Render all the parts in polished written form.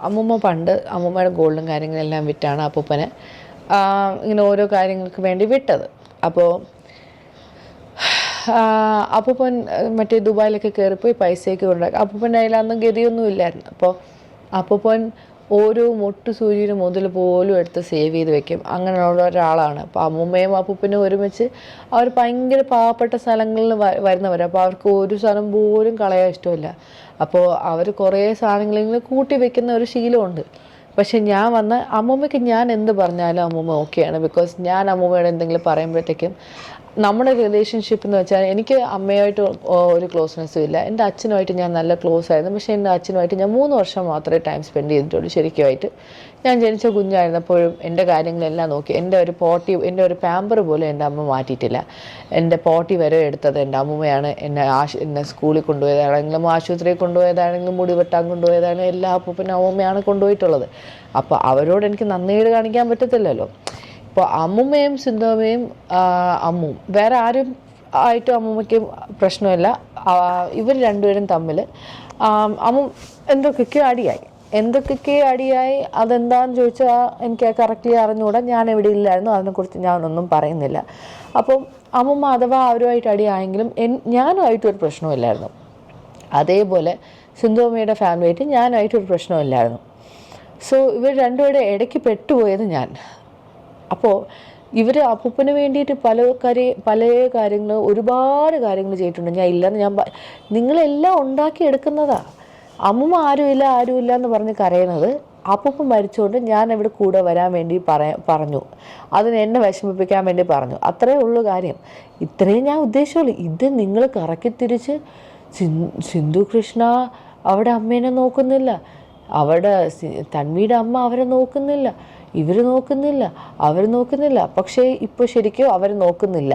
അമ്മൂമ്മ പണ്ട് അമ്മൂമ്മയുടെ ഗോൾഡും കാര്യങ്ങളെല്ലാം വിറ്റാണ് അപ്പൂപ്പനെ ഇങ്ങനെ ഓരോ കാര്യങ്ങൾക്ക് വേണ്ടി വിട്ടത്. അപ്പോൾ അപ്പൂപ്പൻ മറ്റേ ദുബായിലൊക്കെ കയറിപ്പോയി പൈസയൊക്കെ ഉണ്ടാക്കി. അപ്പൂപ്പൻ്റെ കയ്യിൽ അന്ന് ഗതിയൊന്നും ഇല്ലായിരുന്നു. അപ്പോൾ അപ്പൂപ്പൻ ഓരോ മുട്ടു സൂചിയുടെ മുതൽ പോലും എടുത്ത് സേവ് ചെയ്ത് വെക്കും. അങ്ങനെയുള്ള ഒരാളാണ്. അപ്പോൾ അമ്മൂമ്മയും അപ്പൂപ്പനും ഒരുമിച്ച് അവർ ഭയങ്കര പാവപ്പെട്ട സ്ഥലങ്ങളിൽ വരുന്നവർ. അപ്പോൾ അവർക്ക് ഒരു സ്ഥലം പോലും കളയാൻ ഇഷ്ടമില്ല. അപ്പോൾ അവർ കുറേ സാധനങ്ങളിങ്ങനെ കൂട്ടി വെക്കുന്ന ഒരു ശീലമുണ്ട്. പക്ഷെ ഞാൻ വന്ന് അമ്മൂമ്മയ്ക്ക് ഞാൻ എന്ത് പറഞ്ഞാലും അമ്മൂമ്മ ഓക്കെയാണ്. ബിക്കോസ് ഞാൻ അമ്മൂമ്മയോട് എന്തെങ്കിലും പറയുമ്പോഴത്തേക്കും നമ്മുടെ റിലേഷൻഷിപ്പ് എന്ന് വെച്ചാൽ എനിക്ക് അമ്മയായിട്ട് ഒരു ക്ലോസ്നെസ്സും ഇല്ല. എൻ്റെ അച്ഛനുമായിട്ട് ഞാൻ നല്ല ക്ലോസ് ആയിരുന്നു. പക്ഷേ എൻ്റെ അച്ഛനുമായിട്ട് ഞാൻ 3 വർഷം മാത്രമേ ടൈം സ്പെൻഡ് ചെയ്തിട്ടുള്ളൂ ശരിക്കുമായിട്ട്. ഞാൻ ജനിച്ച കുഞ്ഞായിരുന്നപ്പോഴും എൻ്റെ കാര്യങ്ങളെല്ലാം നോക്കി. എൻ്റെ ഒരു പാമ്പർ പോലും എൻ്റെ അമ്മ മാറ്റിയിട്ടില്ല. എൻ്റെ പോട്ടി വരെ എടുത്തത് എൻ്റെ അമ്മൂമ്മയാണ്. എന്നെ സ്കൂളിൽ കൊണ്ടുപോയതാണെങ്കിലും ആശുപത്രിയിൽ കൊണ്ടുപോയതാണെങ്കിലും മുടി വെട്ടാൻ കൊണ്ടുപോയതാണെങ്കിലും എല്ലാ അപ്പൂപ്പനും അമ്മൂമ്മയാണ് കൊണ്ടുപോയിട്ടുള്ളത്. അപ്പോൾ അവരോട് എനിക്ക് നന്ദികേട് കാണിക്കാൻ പറ്റത്തില്ലല്ലോ. ഇപ്പോൾ അമ്മൂമ്മയും സിന്ധുവമ്മയും അമ്മും വേറെ ആരും ആയിട്ടും അമ്മൂമ്മയ്ക്ക് പ്രശ്നമില്ല. ഇവർ രണ്ടുപേരും തമ്മിൽ എന്തൊക്കെയോ അടിയായി. അതെന്താണെന്ന് ചോദിച്ചാൽ എനിക്ക് കറക്റ്റ്ലി അറിഞ്ഞുകൂടാ. ഞാൻ എവിടെ ഇല്ലായിരുന്നു, അതിനെക്കുറിച്ച് ഞാനൊന്നും പറയുന്നില്ല. അപ്പം അമ്മൂമ്മ അഥവാ അവരുമായിട്ട് അടിയായെങ്കിലും ഞാനുമായിട്ടൊരു പ്രശ്നമില്ലായിരുന്നു. അതേപോലെ സിന്ധുവമ്മയുടെ ഫാമിലിയായിട്ട് ഞാനുമായിട്ടൊരു പ്രശ്നമില്ലായിരുന്നു. സോ ഇവർ രണ്ടുപേരുടെ ഇടയ്ക്ക് പെട്ടുപോയത് ഞാൻ. അപ്പോൾ ഇവർ അപ്പൂപ്പന് വേണ്ടിയിട്ട് പല കാര്യങ്ങൾ ഒരുപാട് കാര്യങ്ങൾ ചെയ്തിട്ടുണ്ട്. ഞാൻ ഇല്ലെന്ന് നിങ്ങളെല്ലാം ഉണ്ടാക്കിയെടുക്കുന്നതാണ്. അമ്മൂമ്മ ആരുമില്ല എന്ന് പറഞ്ഞ് കരയുന്നത് അപ്പൂപ്പൻ മരിച്ചുകൊണ്ട് ഞാൻ ഇവിടെ കൂടെ വരാൻ വേണ്ടി പറഞ്ഞു. അതിന് എന്നെ വിഷമിപ്പിക്കാൻ വേണ്ടി പറഞ്ഞു. അത്രേ ഉള്ളൂ കാര്യം. ഇത്രയും ഞാൻ ഉദ്ദേശിച്ചുള്ളൂ. ഇത് നിങ്ങൾ കറക്കി തിരിച്ച് സിന്ധു കൃഷ്ണ അവിടെ അമ്മേനെ നോക്കുന്നില്ല, അവിടെ തന്വിയുടെ അമ്മ അവരെ നോക്കുന്നില്ല, ഇവർ നോക്കുന്നില്ല. പക്ഷേ ഇപ്പോൾ ശരിക്കും അവർ നോക്കുന്നില്ല.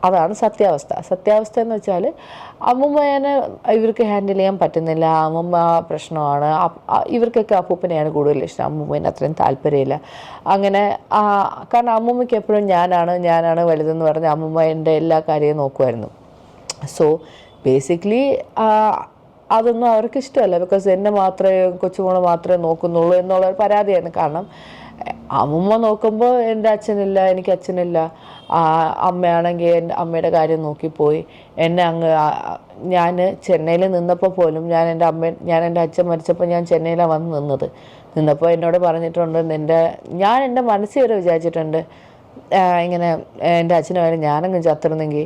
അതാണ് സത്യാവസ്ഥ എന്ന് വെച്ചാൽ അമ്മൂമ്മേനെ ഇവർക്ക് ഹാൻഡിൽ ചെയ്യാൻ പറ്റുന്നില്ല. അമ്മൂമ്മ പ്രശ്നമാണ്. ഇവർക്കൊക്കെ അപ്പൂപ്പനെയാണ് കൂടുതൽ ഇഷ്ടം. അമ്മൂമ്മേനെ അത്രയും താല്പര്യമില്ല. അങ്ങനെ കാരണം അമ്മൂമ്മയ്ക്ക് എപ്പോഴും ഞാനാണ് വലുതെന്ന് പറഞ്ഞ് അമ്മൂമ്മ എൻ്റെ എല്ലാ കാര്യവും നോക്കുമായിരുന്നു. സോ ബേസിക്കലി അതൊന്നും അവർക്ക് ഇഷ്ടമല്ല. ബിക്കോസ് എന്നെ കൊച്ചുമോളെ മാത്രമേ നോക്കുന്നുള്ളൂ എന്നുള്ളൊരു പരാതിയായിരുന്നു. കാരണം അമ്മൂമ്മ നോക്കുമ്പോൾ എൻ്റെ അച്ഛനില്ല, എനിക്ക് അച്ഛനില്ല. അമ്മയാണെങ്കിൽ എൻ്റെ അമ്മയുടെ കാര്യം നോക്കിപ്പോയി. ഞാൻ ചെന്നൈയിൽ നിന്നപ്പോൾ പോലും ഞാൻ എൻ്റെ അച്ഛൻ മരിച്ചപ്പോൾ ഞാൻ ചെന്നൈയിലാണ് വന്ന് നിന്നപ്പോൾ എന്നോട് പറഞ്ഞിട്ടുണ്ട്, ഞാൻ എൻ്റെ മനസ്സിൽ വരെ വിചാരിച്ചിട്ടുണ്ട് ഇങ്ങനെ എൻ്റെ അച്ഛനായാലും ഞാനങ്ങ് ചത്തിരുന്നെങ്കിൽ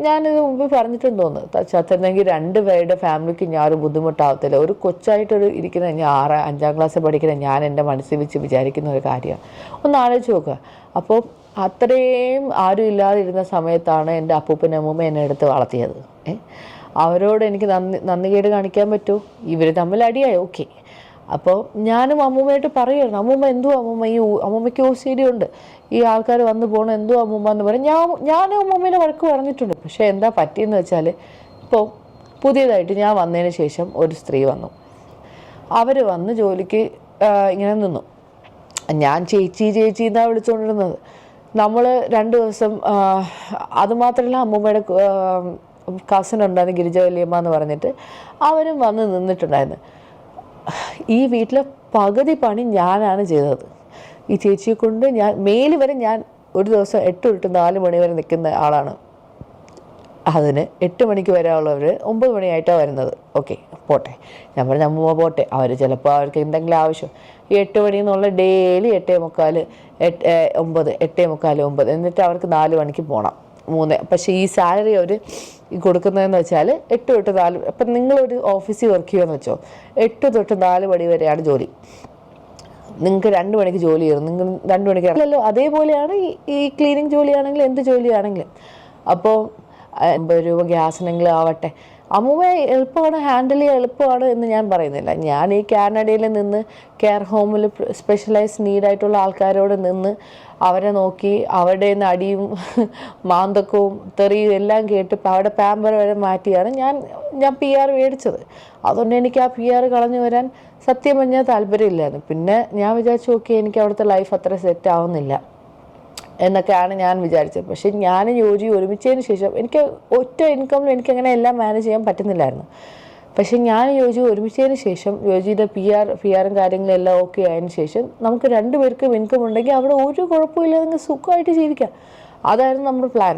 ഞാനിത് മുമ്പ് പറഞ്ഞിട്ടുണ്ടെന്ന് തോന്നുന്നു. ചത്തിരുന്നെങ്കിൽ 2 പേരുടെ ഫാമിലിക്ക് ഞാനൊരു ബുദ്ധിമുട്ടാവത്തില്ല. ഒരു കൊച്ചായിട്ടൊരു ഇരിക്കുന്ന 5ാം ക്ലാസ്സിൽ പഠിക്കുന്ന ഞാൻ എൻ്റെ മനസ്സിൽ വെച്ച് വിചാരിക്കുന്ന ഒരു കാര്യമാണ്. ഒന്ന് ആലോചിച്ച് നോക്കുക. അപ്പോൾ അത്രയും ആരും ഇല്ലാതിരുന്ന സമയത്താണ് എൻ്റെ അപ്പൂപ്പനും അമ്മൂമ്മ എന്നെ എടുത്ത് വളർത്തിയത്. അവരോട് എനിക്ക് നന്ദികേട് കാണിക്കാൻ പറ്റുമോ? ഇവർ തമ്മിൽ അടിയായി, ഓക്കെ. അപ്പോൾ ഞാനും അമ്മൂമ്മയായിട്ട് പറയുമായിരുന്നു, അമ്മൂമ്മ അമ്മൂമ്മയ്ക്ക് OCD ഉണ്ട്, ഈ ആൾക്കാർ വന്ന് പോകണം, അമ്മൂമ്മ എന്ന് പറയും. ഞാനും അമ്മൂമ്മേനെ വഴക്ക് പറഞ്ഞിട്ടുണ്ട്. പക്ഷേ എന്താ പറ്റിയെന്ന് വെച്ചാൽ ഇപ്പോൾ പുതിയതായിട്ട് ഞാൻ വന്നതിന് ശേഷം ഒരു സ്ത്രീ വന്നു. അവർ വന്ന് ജോലിക്ക് ഇങ്ങനെ നിന്നു. ഞാൻ ചേച്ചി എന്നാണ് വിളിച്ചുകൊണ്ടിരുന്നത്. നമ്മൾ 2 ദിവസം അതുമാത്രമല്ല അമ്മൂമ്മയുടെ കസിൻ ഉണ്ടായിരുന്നു, ഗിരിജ വല്യമ്മ എന്ന് പറഞ്ഞിട്ട്, അവരും വന്ന് നിന്നിട്ടുണ്ടായിരുന്നു. ഈ വീട്ടിലെ പകുതി പണി ഞാനാണ് ചെയ്തത്. ഈ ചേച്ചിയെ കൊണ്ട് മേല് വരെ ഞാൻ ഒരു ദിവസം 8 തൊട്ട് 4 മണി വരെ നിൽക്കുന്ന ആളാണ്. അതിന് 8 മണിക്ക് വരാനുള്ളവർ 9 മണിയായിട്ടാണ് വരുന്നത്. ഓക്കെ, പോട്ടെ. ഞാൻ പറഞ്ഞ അമ്മൂമ്മ പോട്ടെ, അവർ ചിലപ്പോൾ അവർക്ക് എന്തെങ്കിലും ആവശ്യം. ഈ 8 മണി എന്നുള്ള ഡെയിലി 8:45, 9 എന്നിട്ട് അവർക്ക് 4 മണിക്ക് പോകണം. 3. പക്ഷേ ഈ സാലറി അവർ കൊടുക്കുന്നതെന്ന് വെച്ചാൽ 8 തൊട്ട് 4. അപ്പം നിങ്ങളൊരു ഓഫീസിൽ വർക്ക് ചെയ്യുമെന്ന് വെച്ചോ, 8 തൊട്ട് 4 മണി വരെയാണ് ജോലി. നിങ്ങൾക്ക് 2 മണിക്ക് ജോലി ചെയ്യണം, നിങ്ങൾ 2 മണിക്ക് അല്ലല്ലോ. അതേപോലെയാണ് ഈ ക്ലീനിങ് ജോലിയാണെങ്കിലും എന്ത് ജോലിയാണെങ്കിലും. അപ്പോൾ 50 രൂപ ഗ്യാസിനെങ്കിലും ആവട്ടെ. അമ്മൂമ്മ എളുപ്പമാണ്, ഹാൻഡിൽ ചെയ്യാൻ എളുപ്പമാണ് എന്ന് ഞാൻ പറയുന്നില്ല. ഞാൻ ഈ കാനഡയിൽ നിന്ന് കെയർ ഹോമിൽ സ്പെഷ്യലൈസ് നീഡായിട്ടുള്ള ആൾക്കാരോട് നിന്ന് അവരെ നോക്കി അവരുടെ നിന്ന് അടിയും മാന്തക്കവും തെറിയും എല്ലാം കേട്ട് അവിടെ പാമ്പർ വരെ മാറ്റിയാണ് ഞാൻ PR മേടിച്ചത്. അതുകൊണ്ട് എനിക്ക് ആ PR കളഞ്ഞു വരാൻ സത്യം പറഞ്ഞാൽ താല്പര്യമില്ലായിരുന്നു. പിന്നെ ഞാൻ വിചാരിച്ചു, ഓക്കെ, എനിക്ക് അവിടുത്തെ ലൈഫ് അത്ര സെറ്റ് ആവുന്നില്ല എന്നൊക്കെയാണ് ഞാൻ വിചാരിച്ചത്. പക്ഷേ ഞാൻ ഒരുമിച്ചതിന് ശേഷം എനിക്ക് ഒറ്റ ഇൻകമിൽ എനിക്കങ്ങനെ എല്ലാം മാനേജ് ചെയ്യാൻ പറ്റുന്നില്ലായിരുന്നു. പക്ഷെ ഞാൻ യോജി ഒരുമിച്ചതിന് ശേഷം യോജിയുടെ പി ആറും കാര്യങ്ങളും എല്ലാം ഓക്കെ ആയതിനു ശേഷം നമുക്ക് രണ്ടുപേർക്കും ഇൻകം ഉണ്ടെങ്കിൽ അവിടെ ഒരു കുഴപ്പമില്ല, നിങ്ങൾക്ക് സുഖമായിട്ട് ജീവിക്കാം. അതായിരുന്നു നമ്മുടെ പ്ലാൻ.